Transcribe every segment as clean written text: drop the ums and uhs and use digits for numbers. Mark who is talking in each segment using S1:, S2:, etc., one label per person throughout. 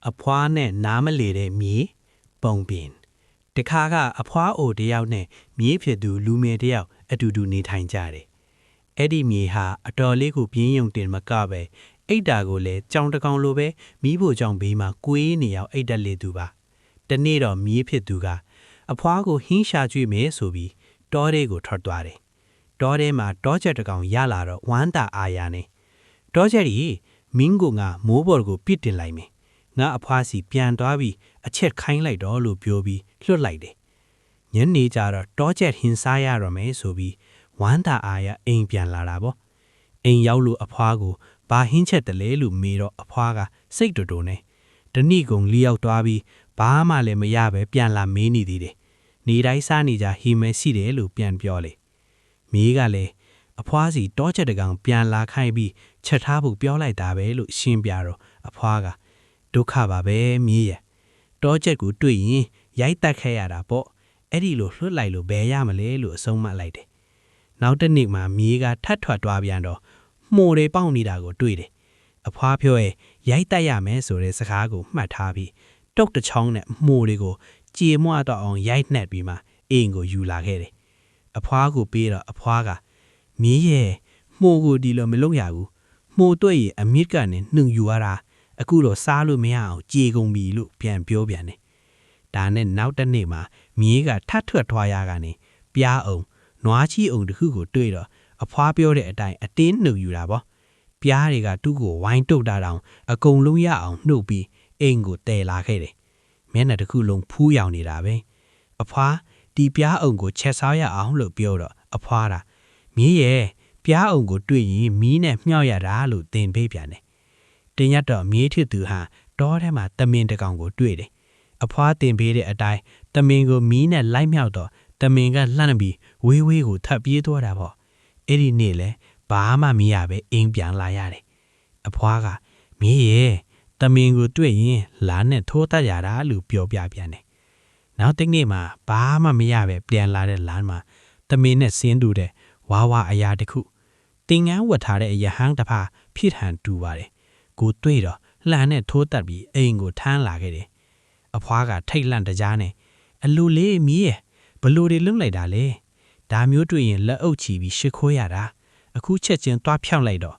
S1: အဖွားနဲ့နားမလေတဲ့မြေပုံပြင်တခါကအဖွားအိုတယောက်နဲ့မြေဖြစ်သူလူငယ်တယောက်အတူတူနေထိုင်ကြတယ်။အဲ့ဒီမြေဟာအတော်လေးကိုပြင်းယုံတင်မကပဲအိတ်တာကိုလည်းကြောင်တကောင်လိုပဲမိဖို့ကြောင့်ဘေးမှာကွေးနေရောက်အိတ်တက်လေသူပါ။တနေ့တော့မြေဖြစ်သူကအဖွားကိုဟင်းရှာကျွေးမယ်ဆိုပြီးတောထဲကိုထွက်သွားတယ်။တောထဲမှာတောချက်တကောင်ရလာတော့ဝမ်းတာအာရနဲ့တောချက်ကြီးမင်းကငါမိုးပေါ်ကိုပြစ်တင်လိုက်မယ်။ငါအဖွားစီပြန်သွားပြီးအချက်ခိုင်းလိုက်တော့လို့ပြောပြီးလွတ်လိုက်တယ်။ညနေကျတော့တောချက်ဟင်းစားရတော့မယ်ဆိုပြီးဝမ်းတာအာရအိမ်ပြန်လာတာပေါ့။အိမ်ရောက်လို့အဖွားကိုဘာဟင်းချက်တလဲလို့မေးတော့အဖွားကစိတ်တူတူနဲ့တဏိကုံလီရောက်သွားပြီးဘာမှလည်းမရပဲပြန်လာမေးနေသေးတယ်။နေတိုင်းစားနေကြဟီမဲရှိတယ်လို့ပြန်ပြောလေ။မေးကလည်းအဖွားစီတောချက်တကောင်ပြန်လာခိုင်းပြီးချက်ထားဖို့ပြောလိုက်တာပဲလို့ရှင်းပြတော့အဖွားကဒုက္ခပါပဲမြေးရတောချက်ကိုတွေ့ရင်ရိုက်တက်ခဲ့ရတာပေါ့အဲ့ဒီလိုလွှတ်လိုက်လို့ဘယ်ရမလဲလို့အဆုံးမလိုက်တယ်နောက်တစ်နေ့မှာမြေးကထတ်ထွက်သွားပြန်တော့မှုတွေပေါက်နေတာကိုတွေ့တယ်အဖွားပြောရဲ့ရိုက်တက်ရမယ်ဆိုတဲ့စကားကိုမှတ်ထားပြီးတုတ်တချောင်းနဲ့မှုတွေကိုကြေမွတော့အောင်ရိုက်နှက်ပြီးမှအိမ်ကိုယူလာခဲ့တယ်အဖွားကိုပေးတော့အဖွားကမြေးရဲ့မှုကိုဒီလိုမလုပ်ရဘူးမှုတွေ့ရင်အမြင့်ကနေနှုံယူရတာအခုတော့စားလို့မရအောင်ကြေကုန်ပြီလို့ပြန်ပြောပြန်တယ်။ဒါနဲ့နောက်တစ်နေ့မှာမြေးကထတ်ထွက်ထွားရကနေပြားအောင်နွားချီအောင်တခုကိုတွေ့တော့အဖွားပြောတဲ့အတိုင်းအတင်းနှုတ်ယူတာပေါ့။ပြားတွေကသူ့ကိုဝိုင်းတုတ်တာတောင်အကုန်လုံးရအောင်နှုတ်ပြီးအိမ်ကိုတည်လာခဲ့တယ်။မျက်နှာတစ်ခုလုံးဖူးရောင်နေတာပဲ။အဖွားဒီပြားအောင်ကိုချက်စားရအောင်လို့ပြောတော့အဖွားကမြေးရဲ့ပြားအောင်ကိုတွေ့ရင်မီးနဲ့မြှောက်ရတာလို့သင်ပေးပြန်တယ်။တင်ရတော့မြေးထစ်သူဟာတောထဲမှာတမင်တကောင်ကိုတွေ့တယ်။အဖွားတင်ပေးတဲ့အတိုင်းတမင်ကိုမီးနဲ့လိုက်မြောက်တော့တမင်ကလှမ်းပြီးဝေးဝေးကိုထပ်ပြေးသွားတာပေါ့။အဲ့ဒီနေ့လဲဘာမှမရပဲအိမ်ပြန်လာရတယ်။အဖွားကမြေးရဲ့တမင်ကိုတွေ့ရင်လာနဲ့ထိုးတတ်ရတာလို့ပြောပြပြန်တယ်။နောက်တစ်နေ့မှာဘာမှမရပဲပြန်လာတဲ့လမ်းမှာတမင်နဲ့ဆင်းတူတဲ့ဝါဝါအရာတစ်ခုတင်ငန်းဝတ်ထားတဲ့ရဟန်းတစ်ဖာဖြစ်ဟန်တူပါတယ်ကိုတွေ့တော့လှန်နဲ့ထိုးတက်ပြီးအိမ်ကိုထမ်းလာခဲ့တယ်အဖွားကထိတ်လန့်တကြားနဲ့အလိုလေးမီးရဲ့ဘလို့တွေလွတ်လိုက်တာလေဒါမျိုးတွေ့ရင်လက်အုပ်ချီပြီးရှစ်ခိုးရတာအခုချက်ချင်းသွားဖြောင်းလိုက်တော့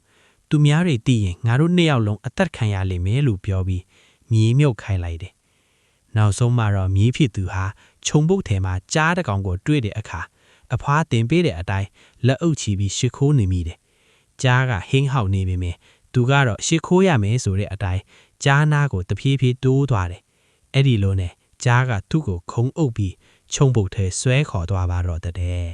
S1: သူများတွေသိရင်ငါတို့နှစ်ယောက်လုံးအသက်ခံရလိမ့်မယ်လို့ပြောပြီးမြေမြုပ်ခိုင်းလိုက်တယ်နောက်ဆုံးမှတော့မြေဖြစ်သူဟာခြုံပုတ်ထဲမှာကြားတကောင်ကိုတွေ့တဲ့အခါအဖွားတင်ပေးတဲ့အတိုင်းလက်အုပ်ချီပြီးရှစ်ခိုးနေမိတယ်ကြားကဟင်းဟောက်နေပေမဲ့သူကတော့ရှစ်ခိုးရမယ်ဆိုတဲ့အတိုင်းကြားနာကိုတဖြည်းဖြည်းတိုးသွားတယ်အဲ့ဒီလိုနဲ့ကြားကသူ့ကိုခုံအုပ်ပြီးခြုံပုတ်ထဲဆွဲခေါ်သွားပါတော့တဲ့